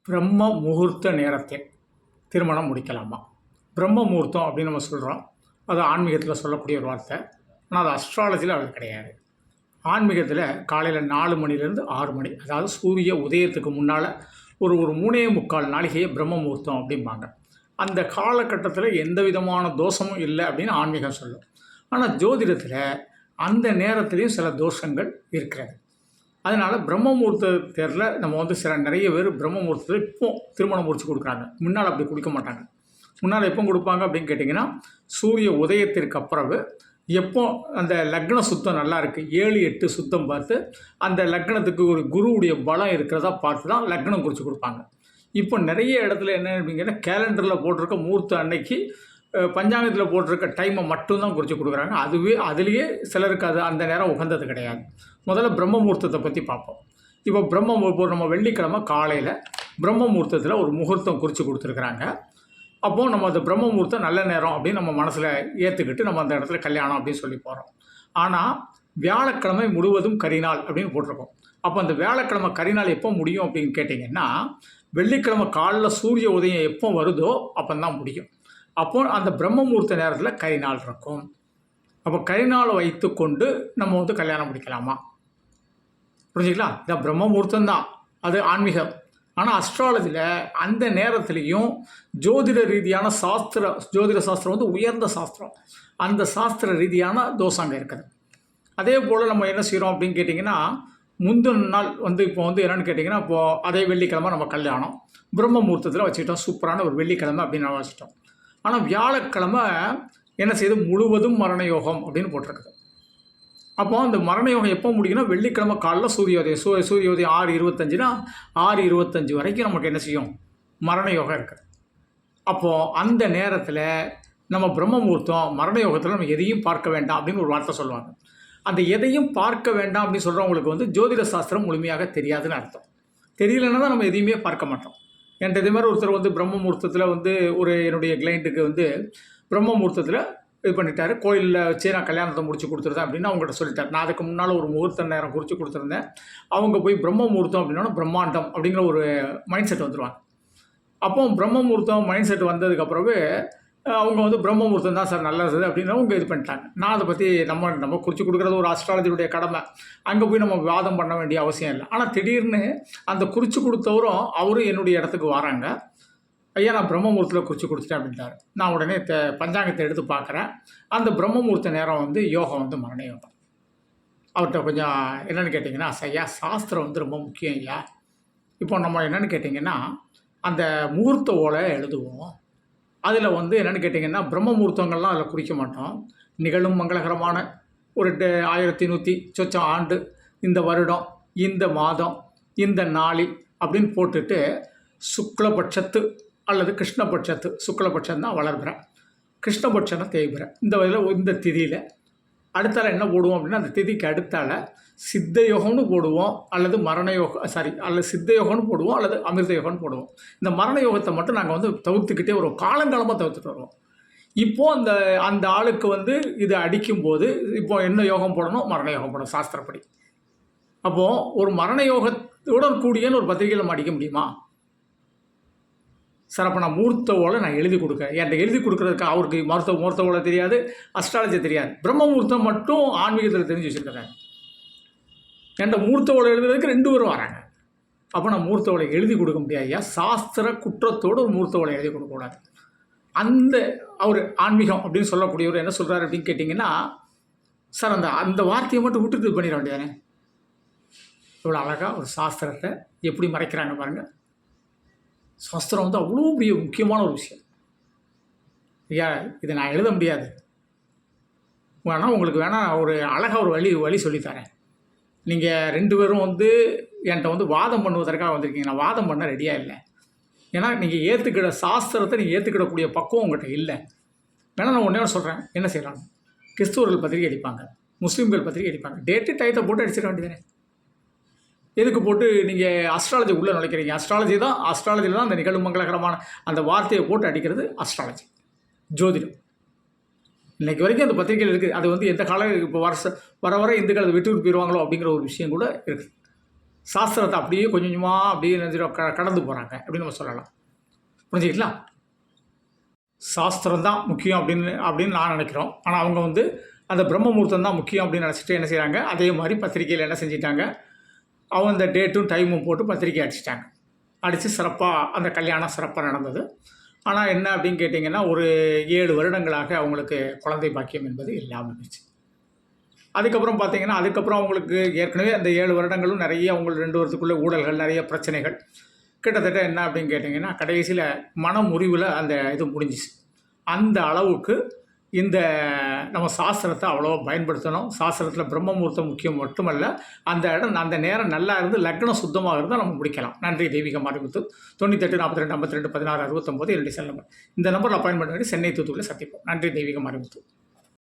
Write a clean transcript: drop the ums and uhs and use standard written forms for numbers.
பிரம்ம முகூர்த்த நேரத்தில் திருமணம் முடிக்கலாமா? பிரம்ம முகூர்த்தம் அப்படின்னு நம்ம சொல்கிறோம். அது ஆன்மீகத்தில் சொல்லக்கூடிய ஒரு வார்த்தை. ஆனால் அது அஸ்ட்ராலஜியில் அது கிடையாது. ஆன்மீகத்தில் காலையில் 4 மணிலேருந்து 6 மணி, அதாவது சூரிய உதயத்துக்கு முன்னால் ஒரு 3.25 நாளிகையை பிரம்ம முகூர்த்தம் அப்படிம்பாங்க. அந்த காலகட்டத்தில் எந்த விதமான தோஷமும் இல்லை அப்படின்னு ஆன்மீகம் சொல்லும். ஆனால் ஜோதிடத்தில் அந்த நேரத்துலேயும் சில தோஷங்கள் இருக்கிறது. அதனால் பிரம்ம முகூர்த்த தேரில் நம்ம நிறைய பேர் பிரம்ம முகூர்த்தத்தில் இப்போ திருமணம் முடிச்சு கொடுக்குறாங்க. முன்னால் அப்படி கொடுக்க மாட்டாங்க. முன்னால் எப்போ கொடுப்பாங்க அப்படின்னு கேட்டிங்கன்னா, சூரிய உதயத்திற்கு அப்புறம் எப்போ அந்த லக்ன சுத்தம் நல்லா இருக்குது, 7-8 சுத்தம் பார்த்து அந்த லக்னத்துக்கு ஒரு குருவுடைய பலம் இருக்கிறதா பார்த்து தான் லக்னம் குறித்து கொடுப்பாங்க. இப்போ நிறைய இடத்துல என்ன அப்படிங்கன்னா, கேலண்டரில் போட்டிருக்க முகூர்த்த அன்னைக்கு பஞ்சாங்கத்தில் போட்டிருக்க டைமை மட்டும்தான் குறித்து கொடுக்குறாங்க. அதுலேயே சிலருக்கு அந்த நேரம் உகந்தது கிடையாது. முதல்ல பிரம்ம முகூர்த்தத்தை பற்றி பார்ப்போம். இப்போ நம்ம வெள்ளிக்கிழமை காலையில் பிரம்ம முகூர்த்தத்தில் ஒரு முகூர்த்தம் குறித்து கொடுத்துருக்குறாங்க. அப்போது நம்ம அந்த பிரம்ம முகூர்த்தம் நல்ல நேரம் அப்படின்னு நம்ம மனசில் ஏற்றுக்கிட்டு நம்ம அந்த இடத்துல கல்யாணம் அப்படின்னு சொல்லி போகிறோம். ஆனால் வியாழக்கிழமை முழுவதும் கரிநாள் அப்படின்னு போட்டிருக்கோம். அப்போ அந்த வியாழக்கிழமை கரிநாள் எப்போ முடியும் அப்படின்னு கேட்டிங்கன்னா, வெள்ளிக்கிழமை காலைல சூரிய உதயம் எப்போ வருதோ அப்போ தான் முடியும். அப்போது அந்த பிரம்ம முகூர்த்த நேரத்தில் கரிநாள் இருக்கும். அப்போ கரிநாளை வைத்து கொண்டு நம்ம கல்யாணம் முடிக்கலாமா? புரிஞ்சுக்கலாம். இதான் பிரம்ம முகூர்த்தம் தான், அது ஆன்மீகம். ஆனால் அஸ்ட்ராலஜியில் அந்த நேரத்துலேயும் ஜோதிட ரீதியான ஜோதிட சாஸ்திரம் உயர்ந்த சாஸ்திரம். அந்த சாஸ்திர ரீதியான தோஷம் அங்கே இருக்குது. அதே போல் நம்ம என்ன செய்கிறோம் அப்படின்னு கேட்டிங்கன்னா, முந்தின நாள் இப்போ என்னென்னு கேட்டிங்கன்னா, இப்போது அதே வெள்ளிக்கிழமை நம்ம கல்யாணம் பிரம்ம முகூர்த்தத்தில் வச்சுக்கிட்டோம். சூப்பரான ஒரு வெள்ளிக்கிழமை அப்படின்னு நம்ம வச்சுட்டோம். ஆனால் வியாழக்கிழமை என்ன செய்யுது, முழுவதும் மரண யோகம் அப்படின்னு போட்டிருக்குது. அப்போ அந்த மரண யோகம் எப்போ முடியும்னா, வெள்ளிக்கிழமை காலைல சூரியோதயம் 6:25னா 6:25 வரைக்கும் நமக்கு என்ன செய்யும், மரண யோகம் இருக்குது. அப்போது அந்த நேரத்தில் நம்ம பிரம்ம முகூர்த்தம் மரண யோகத்தில் நம்ம எதையும் பார்க்க வேண்டாம் அப்படின்னு ஒரு வார்த்தை சொல்லுவாங்க. அந்த எதையும் பார்க்க வேண்டாம் அப்படின்னு சொல்கிறவங்களுக்கு ஜோதிட சாஸ்திரம் முழுமையாக தெரியாதுன்னு அர்த்தம். தெரியலன்னா தான் நம்ம எதையுமே பார்க்க மாட்டோம். என்கிட்ட இதே மாதிரி ஒருத்தர் பிரம்ம முகூர்த்தத்தில் ஒரு என்னுடைய கிளைண்ட்டுக்கு பிரம்ம முகூர்த்தத்தில் இது பண்ணிட்டாரு. கோயிலில் வச்சு நான் கல்யாணத்தை முடிச்சு கொடுத்துருந்தேன் அப்படின்னு அவங்ககிட்ட சொல்லிட்டார். நான் அதுக்கு முன்னால் ஒரு முகூர்த்த நேரம் குறித்து கொடுத்துருந்தேன். அவங்க போய் பிரம்ம முகூர்த்தம் அப்படின்னா பிரம்மாண்டம் அப்படிங்கிற ஒரு மைண்ட் செட் வந்துடுவாங்க. அப்போ பிரம்ம முகூர்த்தம் மைண்ட் செட் வந்ததுக்கப்புறமே அவங்க பிரம்ம முகூர்த்தம் தான் சார் நல்லது அப்படின்னு அவங்க இது பண்ணிட்டாங்க. நான் அதை பற்றி நம்ம குறித்து கொடுக்குறது ஒரு அஸ்ட்ராலஜியுடைய கடமை. அங்கே போய் நம்ம வாதம் பண்ண வேண்டிய அவசியம் இல்லை. ஆனால் திடீர்னு அந்த குறித்து கொடுத்தவரும் அவரும் என்னுடைய இடத்துக்கு வராங்க. ஐயா, நான் பிரம்ம முகூர்த்தத்தில் குறித்து கொடுத்துட்டேன் அப்படின்ட்டார். நான் உடனே பஞ்சாங்கத்தை எடுத்து பார்க்குறேன். அந்த பிரம்ம முகூர்த்த நேரம் யோகம் மரண யோகம். அவர்கிட்ட கொஞ்சம் என்னென்னு கேட்டிங்கன்னா, ஐயா சாஸ்திரம் ரொம்ப முக்கியம் ஐயா. இப்போ நம்ம என்னென்னு கேட்டிங்கன்னா, அந்த முகூர்த்த ஓலை எழுதுவோம். அதில் என்னென்னு கேட்டிங்கன்னா, பிரம்ம முகூர்த்தங்கள்லாம் அதில் குறிக்க மாட்டோம். நிகழும் மங்களகரமான ஒரு 1100 சொச்சம் ஆண்டு, இந்த வருடம், இந்த மாதம், இந்த நாளில் அப்படின்னு போட்டுட்டு சுக்லபட்சத்து அல்லது கிருஷ்ணபட்சத்து, சுக்லபட்சம் தான் வளர்பிற, கிருஷ்ணபட்சம்னா தேய்பிற, இந்த வகையில் இந்த திதியில் அடுத்தால என்ன போடுவோம் அப்படின்னா, அந்த திதிக்கு அடுத்தால சித்த யோகம்னு போடுவோம், அல்லது மரண யோகம் அல்லது சித்த யோகம்னு போடுவோம், அல்லது அமிர்த யோகம்னு போடுவோம். இந்த மரண யோகத்தை மட்டும் நாங்கள் தவிர்த்துக்கிட்டே ஒரு காலங்காலமாக தவிர்த்துட்டு வருவோம். இப்போது அந்த ஆளுக்கு இது அடிக்கும்போது இப்போது என்ன யோகம் போடணும், மரண யோகம் போடணும் சாஸ்திரப்படி. அப்போது ஒரு மரண யோகத்துடன் கூடியன்னு ஒரு பத்திரிகையில் நம்ம அடிக்க முடியுமா சார்? அப்போ நான் முகூர்த்த ஓலை நான் எழுதி கொடுக்குறேன். என்கிட்ட எழுதி கொடுக்குறதுக்கு அவருக்கு முகூர்த்த ஓலை தெரியாது, அஸ்ட்ராலஜி தெரியாது. பிரம்ம முகூர்த்தம் மட்டும் ஆன்மீகத்தில் தெரிஞ்சு வச்சுருக்கிறேன். என்கிட்ட முகூர்த்த ஓலை எழுதுறதுக்கு 2 பேரும் வராங்க. அப்போ நான் முகூர்த்த ஓலை எழுதி கொடுக்க முடியாது. சாஸ்திர குற்றத்தோடு ஒரு முகூர்த்த ஓலை எழுதி கொடுக்கக்கூடாது. அவர் ஆன்மீகம் அப்படின்னு சொல்லக்கூடியவர் என்ன சொல்கிறார் அப்படின்னு கேட்டிங்கன்னா, சார் அந்த வார்த்தையை மட்டும் விட்டுட்டு பண்ணிட வேண்டியதானே. இவ்வளோ அழகாக ஒரு சாஸ்திரத்தை எப்படி மறைக்கிறாங்க பாருங்கள். சாஸ்திரம் அவ்வளோ பெரிய முக்கியமான ஒரு விஷயம். ஐயா, இதை நான் எழுத முடியாது, வேணால் உங்களுக்கு ஒரு அழகாக ஒரு வழி சொல்லித்தரேன். நீங்கள் 2 பேரும் என்கிட்ட வாதம் பண்ணுவதற்காக வந்திருக்கீங்க. நான் வாதம் பண்ண ரெடியாக இல்லை. ஏன்னா நீங்கள் ஏற்றுக்கிற சாஸ்திரத்தை நீங்கள் ஏற்றுக்கிடக்கூடிய பக்குவம் உங்கள்கிட்ட இல்லை. வேணால் நான் ஒன்றே சொல்கிறேன், என்ன செய்யலாம். கிறிஸ்துவர்கள் பத்திரிகை அடிப்பாங்க, முஸ்லீம்கள் பத்திரிகை அடிப்பாங்க. டேட்டு டயத்தை போட்டு அடிச்சிட வேண்டியதானே. எதுக்கு போட்டு நீங்கள் அஸ்ட்ராலஜி உள்ளே நுழைக்கிறீங்க? அஸ்ட்ராலஜியில் தான் அந்த நிகழும் மங்களகரமான அந்த வார்த்தையை போட்டு அடிக்கிறது அஸ்ட்ராலஜி, ஜோதிடம். இன்றைக்கு வரைக்கும் அந்த பத்திரிகையில் இருக்குது. அது எந்த காலம் இப்போ வர இந்துக்கள் அதை விட்டு போயிடுவாங்களோ அப்படிங்கிற ஒரு விஷயம் கூட இருக்குது. சாஸ்திரத்தை அப்படியே கொஞ்சம் கொஞ்சமாக அப்படியே கடந்து போகிறாங்க அப்படின்னு நம்ம சொல்லலாம். புரிஞ்சுக்கலாம். சாஸ்திரம் தான் முக்கியம் அப்படின்னு நான் நினைக்கிறோம். ஆனால் அவங்க வந்து அந்த பிரம்ம முகூர்த்தம் தான் முக்கியம் அப்படின்னு நினச்சிட்டு என்ன செய்கிறாங்க, அதே மாதிரி பத்திரிக்கையில் என்ன செஞ்சிட்டாங்க, அவங்க அந்த டேட்டும் டைமும் போட்டு பத்திரிக்கை அடிச்சிட்டாங்க. அடித்து சிறப்பாக அந்த கல்யாணம் சிறப்பாக நடந்தது. ஆனால் என்ன அப்படின்னு கேட்டிங்கன்னா, ஒரு 7 வருடங்களாக அவங்களுக்கு குழந்தை பாக்கியம் என்பது இல்லாமல் இருந்துச்சு. அதுக்கப்புறம் பார்த்தீங்கன்னா, அதுக்கப்புறம் அவங்களுக்கு ஏற்கனவே அந்த 7 வருடங்களும் நிறைய அவங்களுக்கு 2 வருடத்துக்குள்ளே ஊழல்கள், நிறைய பிரச்சனைகள். கிட்டத்தட்ட என்ன அப்படின்னு கேட்டிங்கன்னா, கடைசியில் மனமுறிவில் அந்த இது முடிஞ்சிச்சு. அந்த அளவுக்கு இந்த நம்ம சாஸ்திரத்தை அவ்வளோவா பயன்படுத்தணும். சாஸ்திரத்தில் பிரம்ம முகூர்த்தம் முக்கியம் மட்டுமல்ல, அந்த நேரம் நல்லா இருந்து லக்னம் சுத்தமாக இருந்தால் நம்ம முடிக்கலாம். நன்றி தெய்வீக மாரிமுத்து. 98 42 52 16 69 என்னுடைய செல் நம்பர். இந்த நம்பரில் அப்பாயின்மெண்ட் பண்ணி சென்னை தூத்துக்குடியில் சந்திப்போம். நன்றி தெய்வீக மாரிமுத்து.